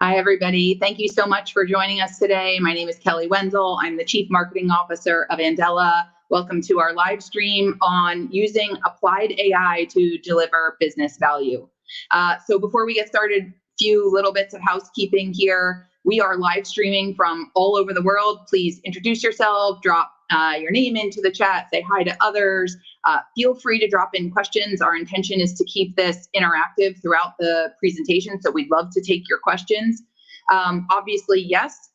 Hi, everybody. Thank you so much for joining us today. My name is Kelly Wenzel. I'm the Chief Marketing Officer of Andela. Welcome to our live stream on using applied AI to deliver business value. So before we get started, a few little bits of housekeeping here. We are live streaming from all over the world. Please introduce yourself, drop your name into the chat, say hi to others. Feel free to drop in questions. Our intention is to keep this interactive throughout the presentation, so we'd love to take your questions. Obviously, yes,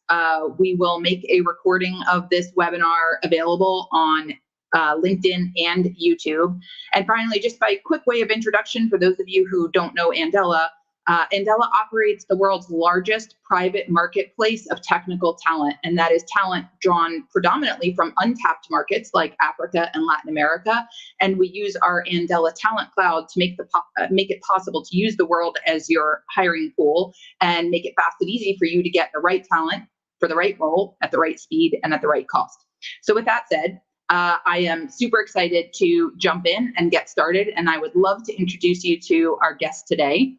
we will make a recording of this webinar available on LinkedIn and YouTube. And finally, just by quick way of introduction, for those of you who don't know Andela, Andela operates the world's largest private marketplace of technical talent, and that is talent drawn predominantly from untapped markets like Africa and Latin America. And we use our Andela Talent Cloud to make it possible to use the world as your hiring pool and make it fast and easy for you to get the right talent for the right role at the right speed and at the right cost. So with that said, I am super excited to jump in and get started, and I would love to introduce you to our guest today,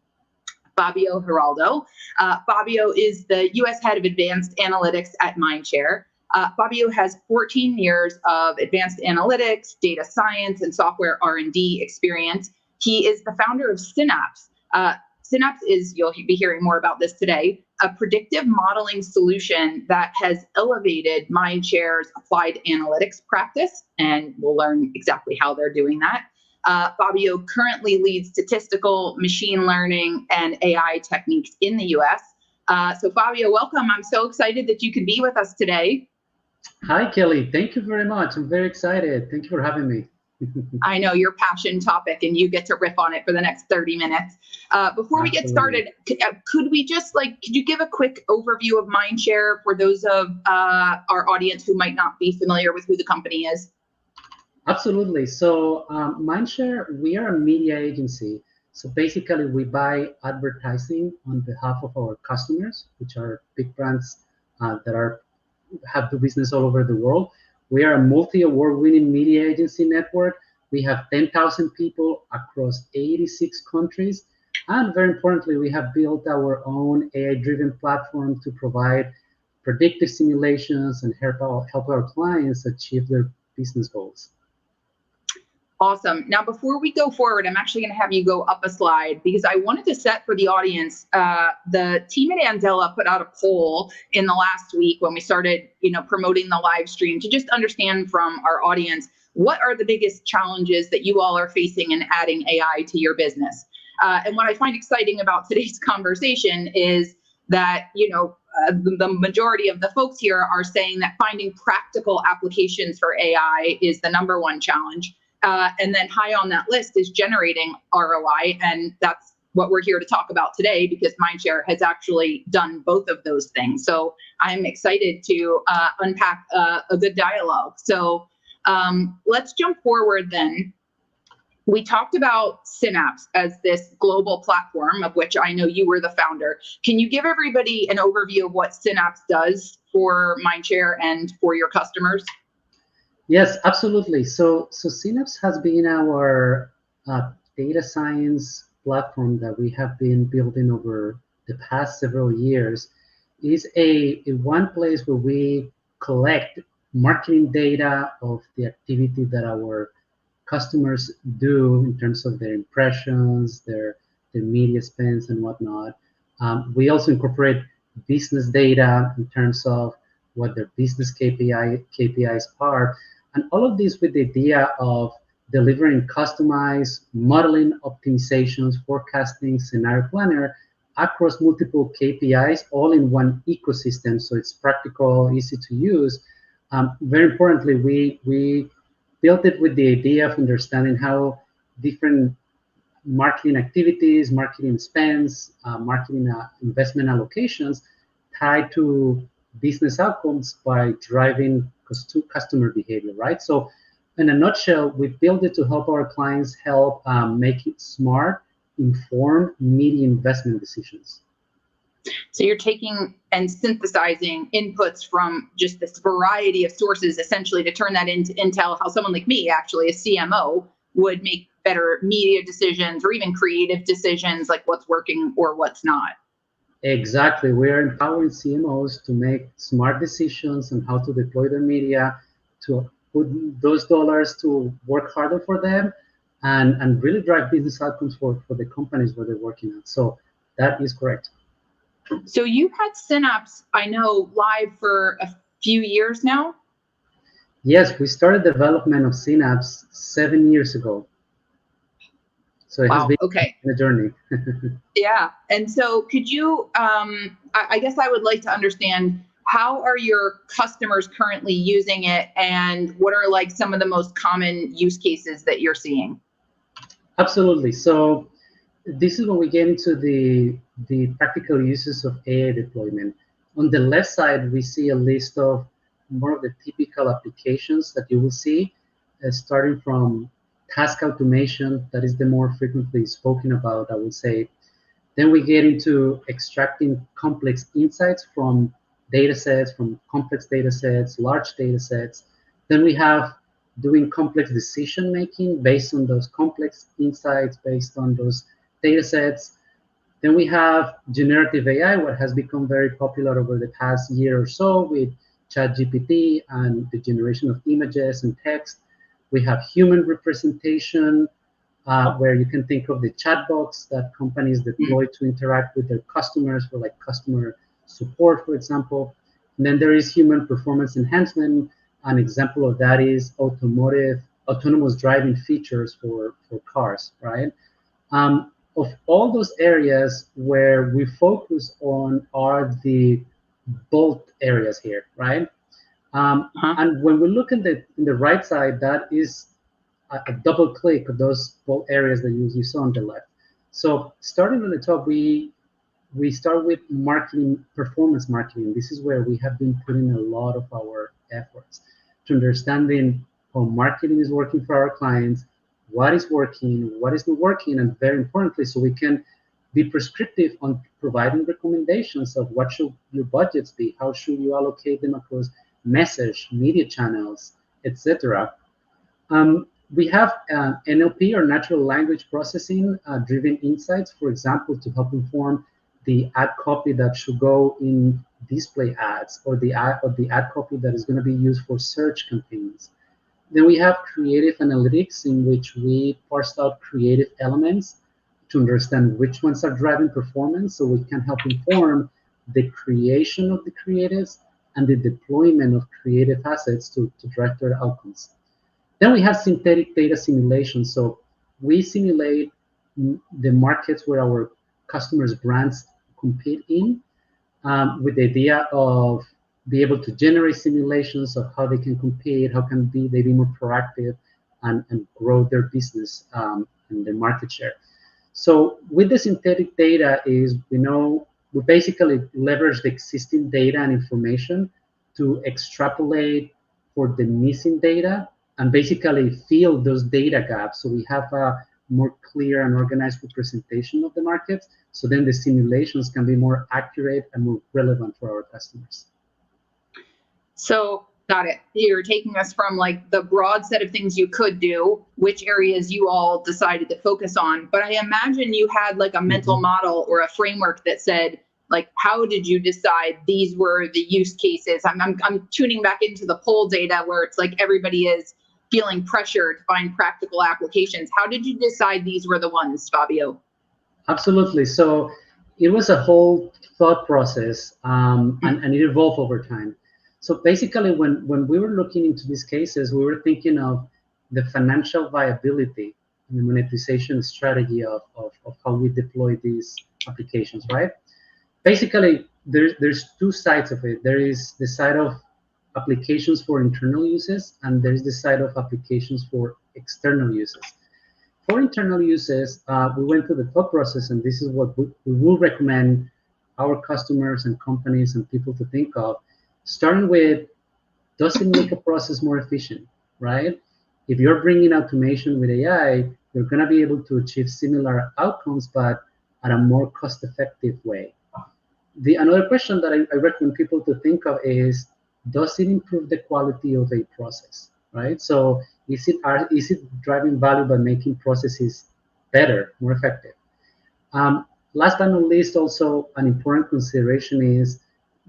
Fabio Geraldo. Fabio is the U.S. Head of Advanced Analytics at Mindshare. Fabio has 14 years of advanced analytics, data science, and software R&D experience. He is the founder of Synapse. Synapse is, you'll be hearing more about this today, a predictive modeling solution that has elevated Mindshare's applied analytics practice, and we'll learn exactly how they're doing that. Fabio currently leads statistical, machine learning, and AI techniques in the US. So Fabio, welcome. I'm so excited that you can be with us today. Hi, Kelly. Thank you very much. I'm very excited. Thank you for having me. I know your passion topic, and you get to riff on it for the next 30 minutes. Before we get started, could you give a quick overview of Mindshare for those of our audience who might not be familiar with who the company is? Absolutely. So Mindshare, we are a media agency. So basically, we buy advertising on behalf of our customers, which are big brands that have do business all over the world. We are a multi-award-winning media agency network. We have 10,000 people across 86 countries. And very importantly, we have built our own AI-driven platform to provide predictive simulations and help our clients achieve their business goals. Awesome. Now, before we go forward, I'm actually going to have you go up a slide because I wanted to set for the audience. The team at Andela put out a poll in the last week when we started, promoting the live stream to just understand from our audience, what are the biggest challenges that you all are facing in adding AI to your business? And what I find exciting about today's conversation is that, the majority of the folks here are saying that finding practical applications for AI is the #1 challenge. And then high on that list is generating ROI. And that's what we're here to talk about today, because Mindshare has actually done both of those things. So I'm excited to unpack a good dialogue. So let's jump forward then. We talked about Synapse as this global platform, of which I know you were the founder. Can you give everybody an overview of what Synapse does for Mindshare and for your customers? Yes, absolutely. So Synapse has been our data science platform that we have been building over the past several years. It's a one place where we collect marketing data of the activity that our customers do in terms of their impressions, their media spends and whatnot. We also incorporate business data in terms of what their business KPIs are. And all of this with the idea of delivering customized modeling optimizations, forecasting, scenario planner across multiple KPIs, all in one ecosystem. So it's practical, easy to use. Very importantly, we built it with the idea of understanding how different marketing activities, marketing spends, marketing investment allocations tied to business outcomes by driving customer behavior, right? So in a nutshell, we built it to help our clients make it smart, informed media investment decisions. So you're taking and synthesizing inputs from just this variety of sources, essentially to turn that into intel, how someone like me, actually a CMO, would make better media decisions or even creative decisions, like what's working or what's not. Exactly. We are empowering CMOs to make smart decisions on how to deploy their media, to put those dollars to work harder for them, and really drive business outcomes for the companies where they're working at. So that is correct. So you've had Synapse, I know, live for a few years now. Yes, we started development of Synapse 7 years ago. So it has Wow. been Okay. a journey. Yeah. And so could you, I guess I would like to understand, how are your customers currently using it, and what are like some of the most common use cases that you're seeing? Absolutely. So this is when we get into the practical uses of AI deployment. On the left side, we see a list of more of the typical applications that you will see, starting from task automation, that is the more frequently spoken about, I would say. Then we get into extracting complex insights from data sets, from complex data sets, large data sets. Then we have doing complex decision making based on those complex insights, based on those data sets. Then we have generative AI, what has become very popular over the past year or so with ChatGPT and the generation of images and text. We have human representation, where you can think of the chatbots that companies deploy to interact with their customers for like customer support, for example. And then there is human performance enhancement. An example of that is autonomous driving features for cars, right? Of all those areas where we focus on are the bold areas here, right? And when we look in the right side, that is a double click of those both areas that you saw on the left. So starting on the top, we start with marketing, performance marketing. This is where we have been putting a lot of our efforts to understanding how marketing is working for our clients, what is working, what is not working, and very importantly, so we can be prescriptive on providing recommendations of what should your budgets be, how should you allocate them across message, media channels, etc. We have NLP, or natural language processing driven insights, for example, to help inform the ad copy that should go in display ads, or the ad copy that is going to be used for search campaigns. Then we have creative analytics, in which we parse out creative elements to understand which ones are driving performance, so we can help inform the creation of the creatives and the deployment of creative assets to drive their outcomes. Then we have synthetic data simulation. So we simulate the markets where our customers' brands compete in, with the idea of be able to generate simulations of how they can compete, how can they be more proactive, and grow their business and their market share. So with the synthetic data is we basically leverage the existing data and information to extrapolate for the missing data and basically fill those data gaps, so we have a more clear and organized representation of the markets, so then the simulations can be more accurate and more relevant for our customers. So got it. You're taking us from like the broad set of things you could do, which areas you all decided to focus on. But I imagine you had like a mental model or a framework that said, like, how did you decide these were the use cases? I'm tuning back into the poll data where it's like everybody is feeling pressure to find practical applications. How did you decide these were the ones, Fabio? Absolutely. So it was a whole thought process, and it evolved over time. So basically, when we were looking into these cases, we were thinking of the financial viability and the monetization strategy of how we deploy these applications, right? Basically, there's two sides of it. There is the side of applications for internal uses, and there's the side of applications for external uses. For internal uses, we went through the thought process, and this is what we will recommend our customers and companies and people to think of, starting with, does it make a process more efficient, right? If you're bringing automation with AI, you're going to be able to achieve similar outcomes, but at a more cost-effective way. Another question that I recommend people to think of is, does it improve the quality of a process, right? So is it driving value by making processes better, more effective? last but not least, also an important consideration is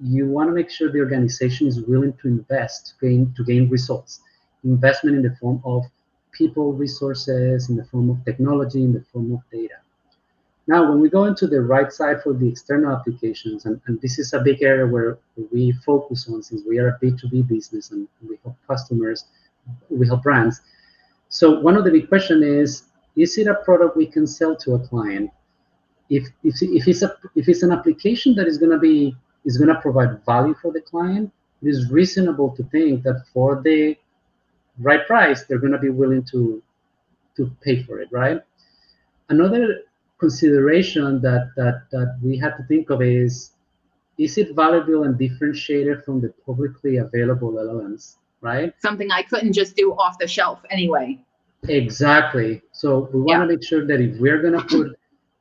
you want to make sure the organization is willing to invest to gain results. Investment in the form of people resources, in the form of technology, in the form of data. Now, when we go into the right side for the external applications, and this is a big area where we focus on since we are a B2B business and we help customers, we help brands. So one of the big questions is it a product we can sell to a client? If it's an application that is going to provide value for the client, it is reasonable to think that for the right price, they're going to be willing to pay for it, right? Another consideration that we have to think of is it valuable and differentiated from the publicly available LLMs, right? Something I couldn't just do off the shelf anyway. Exactly. So we want to make sure that if we're going to put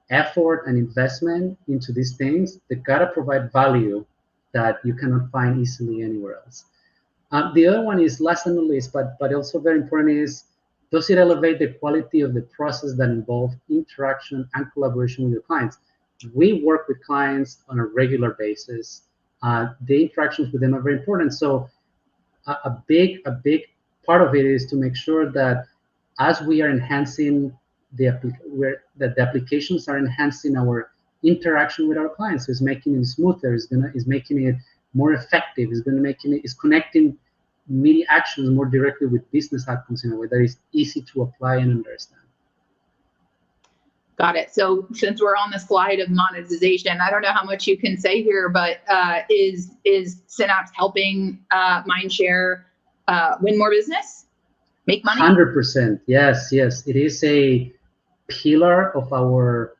effort and investment into these things, they got to provide value that you cannot find easily anywhere else. The other one is last but not least, but also very important is, does it elevate the quality of the process that involve interaction and collaboration with your clients? We work with clients on a regular basis. The interactions with them are very important. So a big part of it is to make sure that as we are enhancing that the applications are enhancing our interaction with our clients. So it's making it smoother. It's making it more effective. It's connecting media actions more directly with business outcomes in a way that is easy to apply and understand. Got it. So since we're on the slide of monetization, I don't know how much you can say here, but is Synapse helping Mindshare win more business, make money? 100%. Yes. It is a pillar of our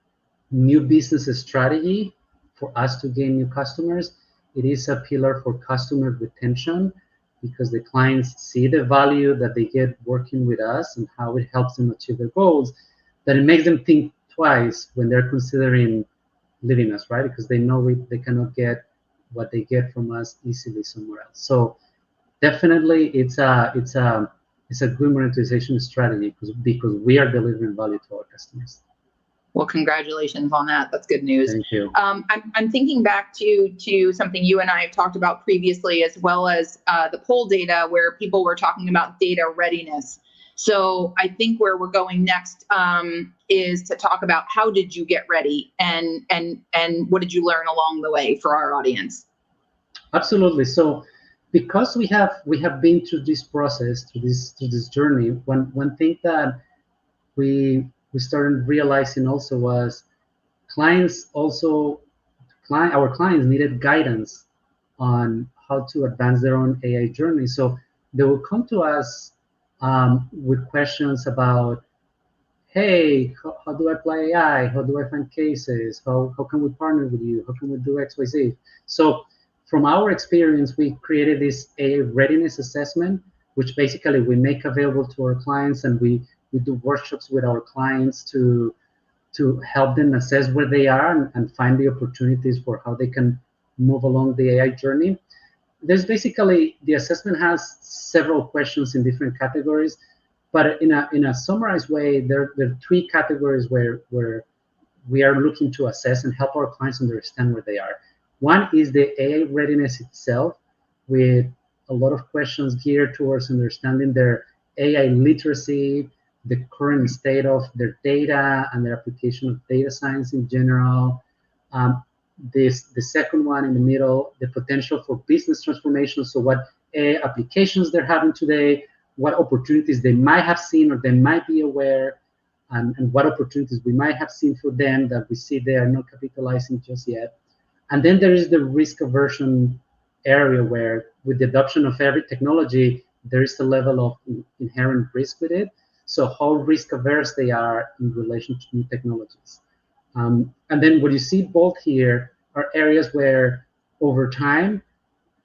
new business strategy for us to gain new customers. It is a pillar for customer retention because the clients see the value that they get working with us and how it helps them achieve their goals, that it makes them think twice when they're considering leaving us, right? Because they know they cannot get what they get from us easily somewhere else. So definitely it's a good monetization strategy because we are delivering value to our customers. Well, congratulations on that. That's good news. Thank you. I'm thinking back to something you and I have talked about previously, as well as the poll data where people were talking about data readiness. So I think where we're going next is to talk about how did you get ready and what did you learn along the way for our audience? Absolutely. So because we have been through this process, through this journey, one thing that we started realizing also was our clients needed guidance on how to advance their own AI journey. So they will come to us with questions about, hey, how do I apply AI? How do I find cases? How can we partner with you? How can we do X, Y, Z? So from our experience, we created this AI readiness assessment, which basically we make available to our clients, and we do workshops with our clients to help them assess where they are and find the opportunities for how they can move along the AI journey. There's basically, the assessment has several questions in different categories, but in a summarized way, there are three categories where we are looking to assess and help our clients understand where they are. One is the AI readiness itself, with a lot of questions geared towards understanding their AI literacy, the current state of their data and their application of data science in general. The second one in the middle, the potential for business transformation. So what AI applications they're having today, what opportunities they might have seen or they might be aware, and what opportunities we might have seen for them that we see they are not capitalizing just yet. And then there is the risk aversion area where with the adoption of every technology, there is a level of inherent risk with it. So how risk averse they are in relation to new technologies. And then what you see both here are areas where over time,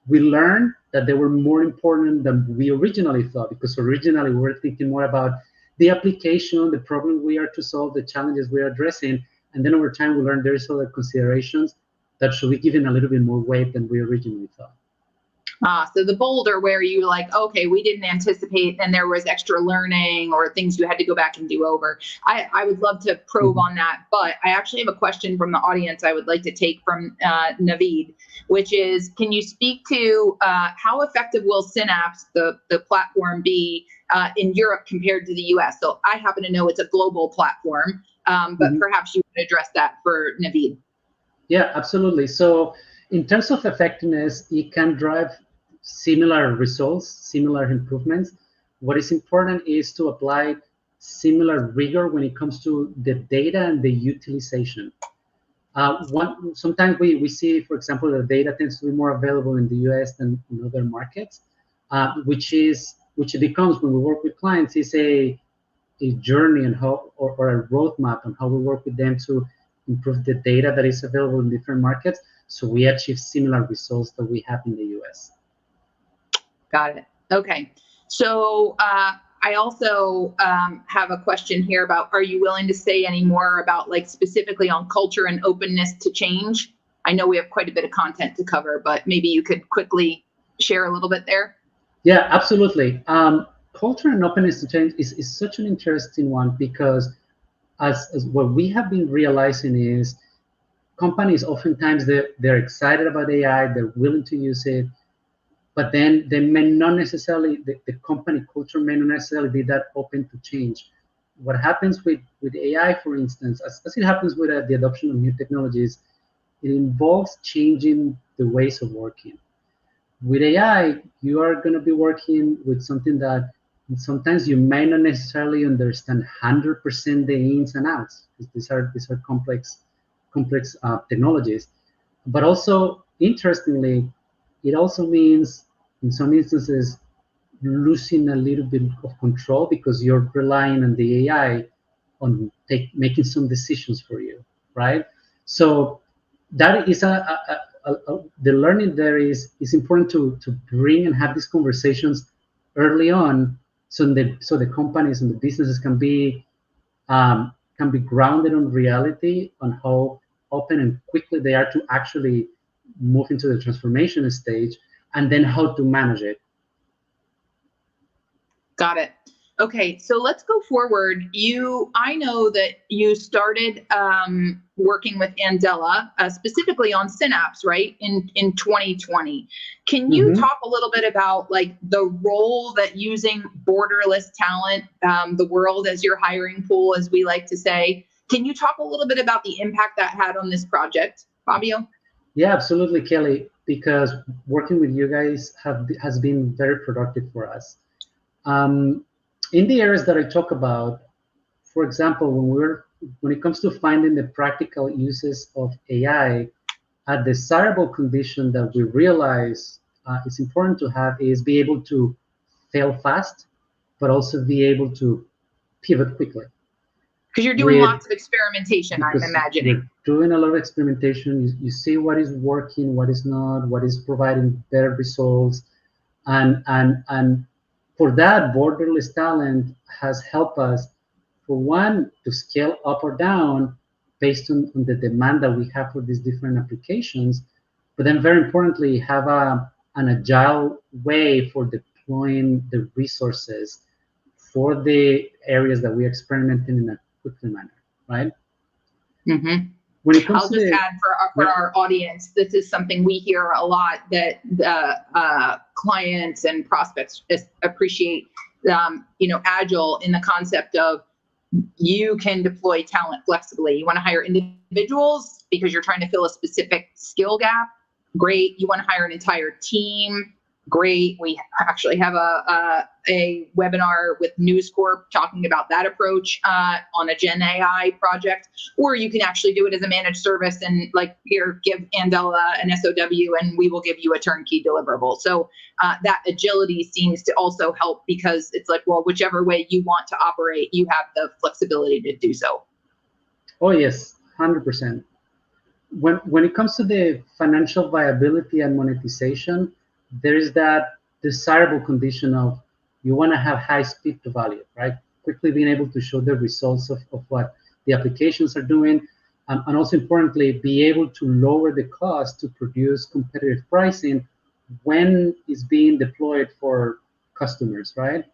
we learned that they were more important than we originally thought, because originally we were thinking more about the application, the problem we are to solve, the challenges we are addressing. And then over time, we learned there's other considerations that should be given a little bit more weight than we originally thought. So the bolder where you like, okay, we didn't anticipate and there was extra learning or things you had to go back and do over. I would love to probe on that, but I actually have a question from the audience I would like to take from Naveed, which is, can you speak to how effective will Synapse, the platform, be in Europe compared to the US? So I happen to know it's a global platform, but perhaps you could address that for Naveed. Yeah, absolutely. So in terms of effectiveness, it can drive similar results, similar improvements. What is important is to apply similar rigor when it comes to the data and the utilization. Sometimes we see, for example, the data tends to be more available in the US than in other markets, which it becomes when we work with clients is a journey and how or a roadmap on how we work with them to improve the data that is available in different markets, so we achieve similar results that we have in the US. Got it. Okay. So I also have a question here about, are you willing to say any more about, like, specifically on culture and openness to change? I know we have quite a bit of content to cover, but maybe you could quickly share a little bit there. Yeah, absolutely. Culture and openness to change is such an interesting one, because as what we have been realizing is companies oftentimes they're excited about AI, they're willing to use it, but then they may not necessarily, the company culture may not necessarily be that open to change. What happens with AI, for instance, as it happens with the adoption of new technologies, it involves changing the ways of working. With AI, you are going to be working with something that sometimes you may not necessarily understand 100% the ins and outs, because these are complex technologies. But also, interestingly, it also means, in some instances, losing a little bit of control, because you're relying on the AI on making some decisions for you, right? So that is the learning there is important to bring and have these conversations early on, so the companies and the businesses can be grounded on reality, on how open and quickly they are to actually move into the transformation stage, and then how to manage it. Got it. Okay, so let's go forward. I know that you started working with Andela, specifically on Synapse, right, in 2020. Can you talk a little bit about, like, the role that using borderless talent, the world as your hiring pool, as we like to say, can you talk a little bit about the impact that had on this project, Fabio? Yeah, absolutely, Kelly, because working with you guys has been very productive for us. In the areas that I talk about, for example, when it comes to finding the practical uses of AI, a desirable condition that we realize it's important to have is be able to fail fast, but also be able to pivot quickly. Because you're doing lots of experimentation, I'm imagining. You're doing a lot of experimentation. You see what is working, what is not, what is providing better results, and for that, borderless talent has helped us, for one, to scale up or down based on the demand that we have for these different applications, but then very importantly, have an agile way for deploying the resources for the areas that we're experimenting in a quickly manner, right? When it comes I'll just add for our audience, this is something we hear a lot, that clients and prospects appreciate, agile in the concept of, you can deploy talent flexibly. You want to hire individuals because you're trying to fill a specific skill gap. Great. You want to hire an entire team. Great. We actually have a webinar with News Corp talking about that approach on a Gen AI project. Or you can actually do it as a managed service and, like, here, give Andela an SOW and we will give you a turnkey deliverable. So that agility seems to also help, because it's like, well, whichever way you want to operate, you have the flexibility to do so. Oh, yes, 100%. When it comes to the financial viability and monetization, there is that desirable condition of, you want to have high speed to value, right? Quickly being able to show the results of what the applications are doing, and also importantly, be able to lower the cost to produce competitive pricing when it's being deployed for customers, right?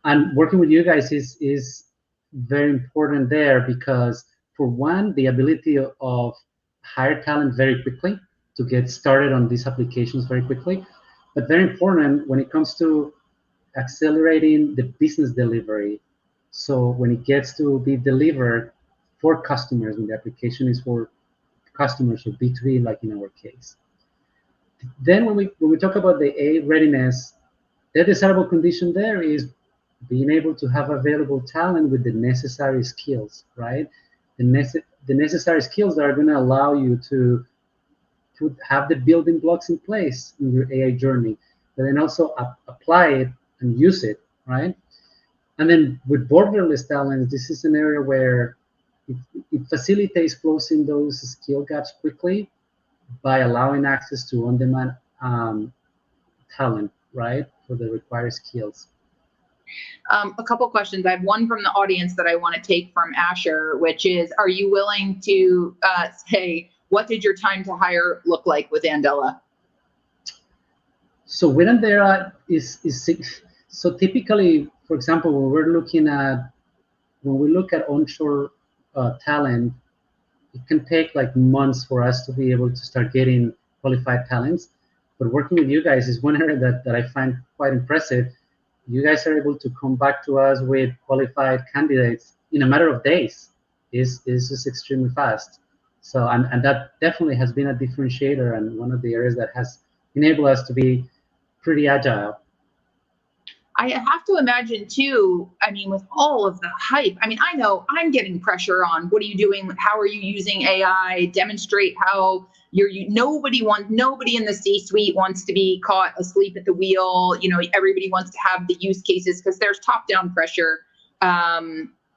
And working with you guys is very important there because, for one, the ability of hire talent very quickly to get started on these applications very quickly, but very important when it comes to accelerating the business delivery. So when it gets to be delivered for customers, when the application is for customers or B2B, like in our case. Then when we talk about the A readiness, the desirable condition there is being able to have available talent with the necessary skills, right? The necessary skills that are going to allow you to have the building blocks in place in your AI journey, but then also apply it and use it, right? And then with borderless talents, this is an area where it facilitates closing those skill gaps quickly by allowing access to on-demand talent, right, for the required skills. A couple questions. I have one from the audience that I want to take from Asher, which is, are you willing to say, what did your time to hire look like with Andela? So with Andela so typically, for example, when we look at onshore talent, it can take like months for us to be able to start getting qualified talents. But working with you guys is one area that I find quite impressive. You guys are able to come back to us with qualified candidates in a matter of days. Is just extremely fast. So and that definitely has been a differentiator and one of the areas that has enabled us to be pretty agile. I have to imagine too, I mean, with all of the hype, I mean, I know I'm getting pressure on what are you doing? How are you using AI? Demonstrate how nobody in the C-suite wants to be caught asleep at the wheel. You know, everybody wants to have the use cases because there's top-down pressure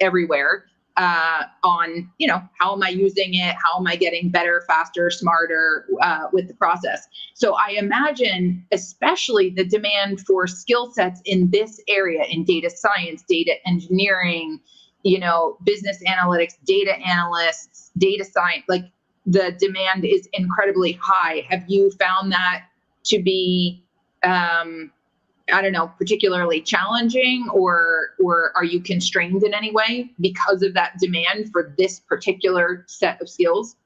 everywhere on, you know, how am I using it? How am I getting better, faster, smarter with the process? So I imagine, especially the demand for skill sets in this area, in data science, data engineering, you know, business analytics, data analysts, data science, like the demand is incredibly high. Have you found that to be I don't know, particularly challenging, or are you constrained in any way because of that demand for this particular set of skills?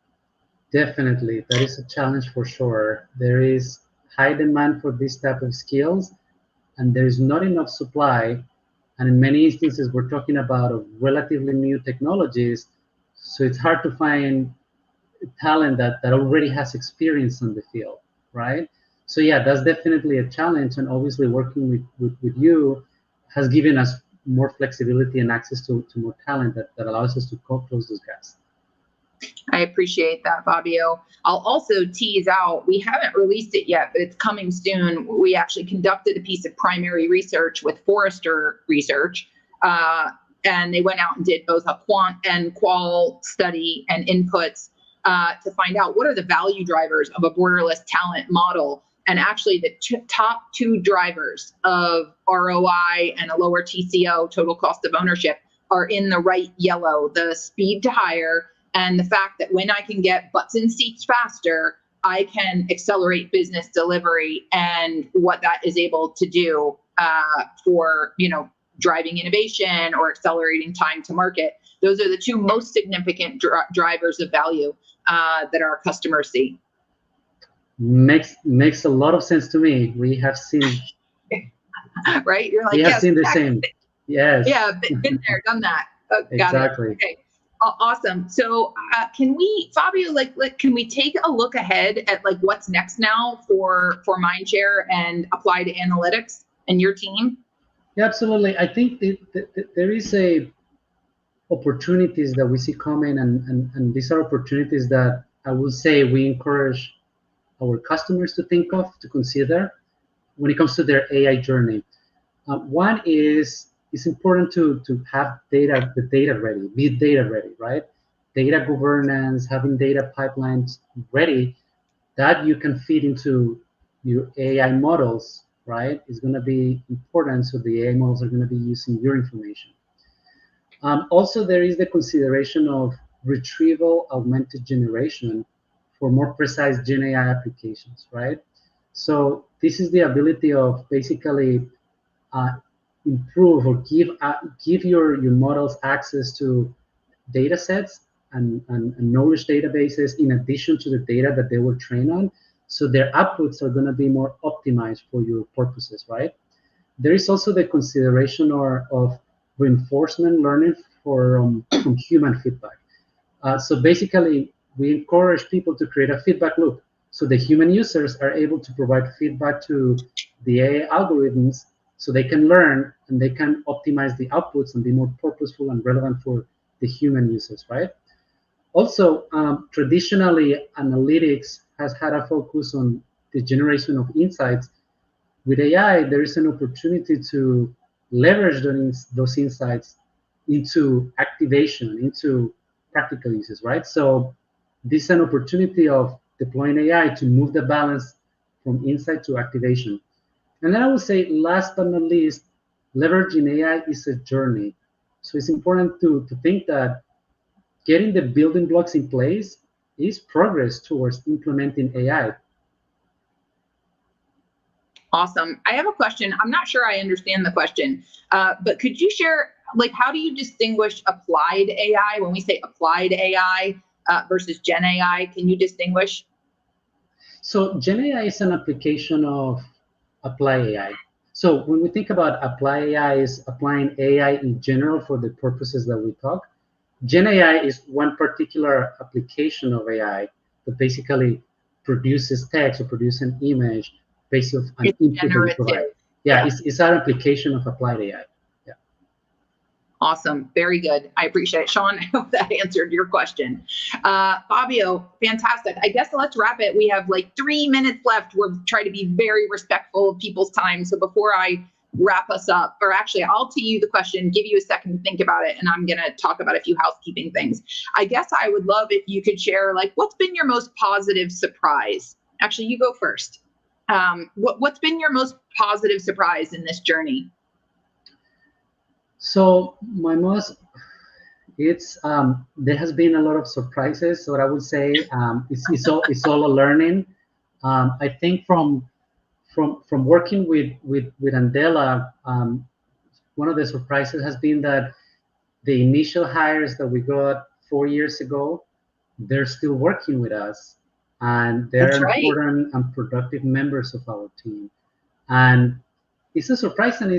Definitely, that is a challenge for sure. There is high demand for this type of skills, and there is not enough supply. And in many instances, we're talking about relatively new technologies, so it's hard to find talent that already has experience in the field, right? So yeah, that's definitely a challenge, and obviously working with you has given us more flexibility and access to more talent that allows us to close those gaps. I appreciate that, Fabio. I'll also tease out, we haven't released it yet, but it's coming soon. We actually conducted a piece of primary research with Forrester Research, and they went out and did both a quant and qual study and inputs to find out what are the value drivers of a borderless talent model. And actually the top two drivers of ROI and a lower TCO, total cost of ownership, are in the right yellow: the speed to hire and the fact that when I can get butts in seats faster, I can accelerate business delivery, and what that is able to do for, you know, driving innovation or accelerating time to market. Those are the two most significant drivers of value that our customers see. Makes a lot of sense to me. We have seen right? You're like, we have yes, seen the same. Yes. Yeah, been there, done that. Exactly. Okay. Awesome. So can we, Fabio, can we take a look ahead at like what's next now for Mindshare and Applied Analytics and your team? Yeah, absolutely. I think there is opportunities that we see coming, and these are opportunities that I will say we encourage our customers to think of, to consider when it comes to their AI journey. One is it's important to have the data ready, be data ready, right? Data governance, having data pipelines ready that you can feed into your AI models, right? Is going to be important. So the AI models are going to be using your information. Also, there is the consideration of retrieval augmented generation for more precise Gen AI applications, right? So this is the ability of basically uh, improve or give your models access to data sets and knowledge databases in addition to the data that they were trained on. So their outputs are going to be more optimized for your purposes, right? There is also the consideration of reinforcement learning from human feedback. So basically, we encourage people to create a feedback loop. So the human users are able to provide feedback to the AI algorithms so they can learn and they can optimize the outputs and be more purposeful and relevant for the human users, right? Also, traditionally, analytics has had a focus on the generation of insights. With AI, there is an opportunity to leverage those insights into activation, into practical uses, right? So this is an opportunity of deploying AI to move the balance from insight to activation. And then I would say, last but not least, leveraging AI is a journey. So it's important to think that getting the building blocks in place is progress towards implementing AI. Awesome. I have a question. I'm not sure I understand the question, but could you share, like, how do you distinguish applied AI when we say applied AI versus Gen AI? Can you distinguish? So Gen AI is an application of apply AI. So when we think about apply AI, is applying AI in general for the purposes that we talk. Gen AI is one particular application of AI that basically produces text or produces an image based on an It's input that we provide. generative. Yeah, Yeah. it's an application of applied AI. Yeah. Awesome. Very good. I appreciate it. Sean, I hope that answered your question. Fabio, fantastic. I guess let's wrap it. We have like 3 minutes left. We're trying to be very respectful of people's time. So before I wrap us up, or actually, I'll tee you the question, give you a second to think about it, and I'm going to talk about a few housekeeping things. I guess I would love if you could share, like, what's been your most positive surprise? Actually, you go first. What's been your most positive surprise in this journey? So my most it's there has been a lot of surprises. So what I would say it's all a learning. I think from working with Andela, one of the surprises has been that the initial hires that we got 4 years ago, they're still working with us, and they're That's right. important and productive members of our team. And it's a surprise, I'm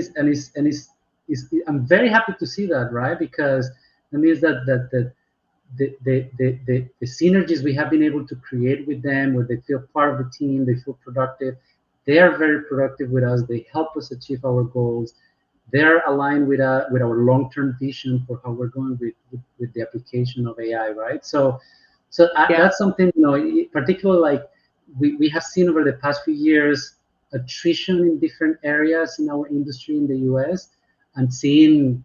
very happy to see that, right? Because it means that the synergies we have been able to create with them, where they feel part of the team, they feel productive, they are very productive with us, they help us achieve our goals, they're aligned with our long-term vision for how we're going with the application of AI, right? Yeah. That's something, particularly like we have seen over the past few years, attrition in different areas in our industry in the US, and seeing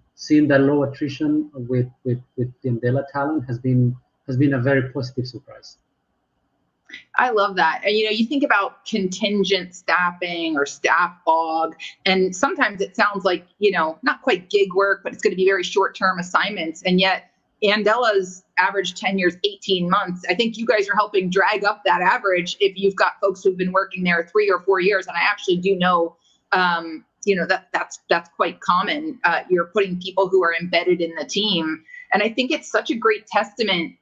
that low attrition with the Andela talent has been a very positive surprise. I love that. And you think about contingent staffing or staff fog, and sometimes it sounds like, not quite gig work, but it's going to be very short-term assignments. And yet Andela's average tenure is 18 months. I think you guys are helping drag up that average if you've got folks who've been working there 3 or 4 years. And I actually do know, that's quite common. You're putting people who are embedded in the team. And I think it's such a great testament,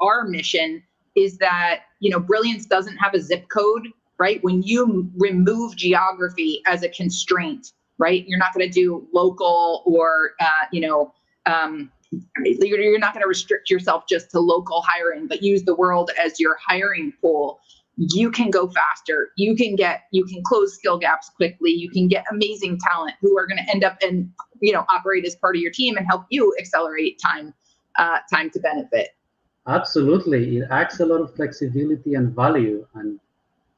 our mission is that, brilliance doesn't have a zip code, right? When you remove geography as a constraint, right? You're not going to do local or, you're not going to restrict yourself just to local hiring, but use the world as your hiring pool. You can go faster. You can close skill gaps quickly. You can get amazing talent who are going to end up and, operate as part of your team and help you accelerate time to benefit. Absolutely. It adds a lot of flexibility and value, and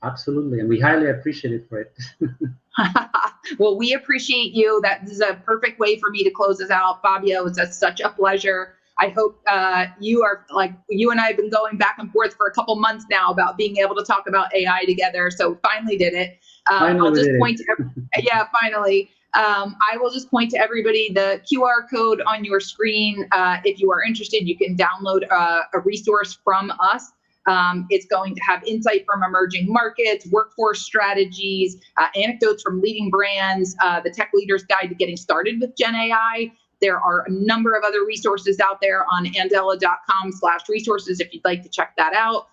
absolutely. And we highly appreciate it for it. Well, we appreciate you. That is a perfect way for me to close this out. Fabio, it's such a pleasure. I hope you and I have been going back and forth for a couple months now about being able to talk about AI together. So finally did it. I'll just point to, finally. I will just point to everybody the QR code on your screen. If you are interested, you can download a resource from us. It's going to have insight from emerging markets, workforce strategies, anecdotes from leading brands, the Tech Leader's Guide to Getting Started with Gen AI. There are a number of other resources out there on andela.com/resources if you'd like to check that out.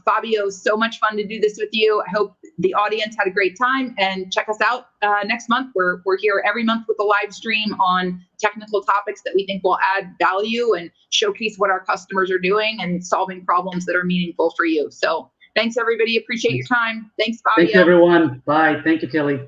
Fabio, so much fun to do this with you. I hope the audience had a great time, and check us out next month. We're here every month with a live stream on technical topics that we think will add value and showcase what our customers are doing and solving problems that are meaningful for you. So thanks, everybody. Appreciate your time. Thanks, Fabio. Thank you, everyone. Bye. Thank you, Kelly.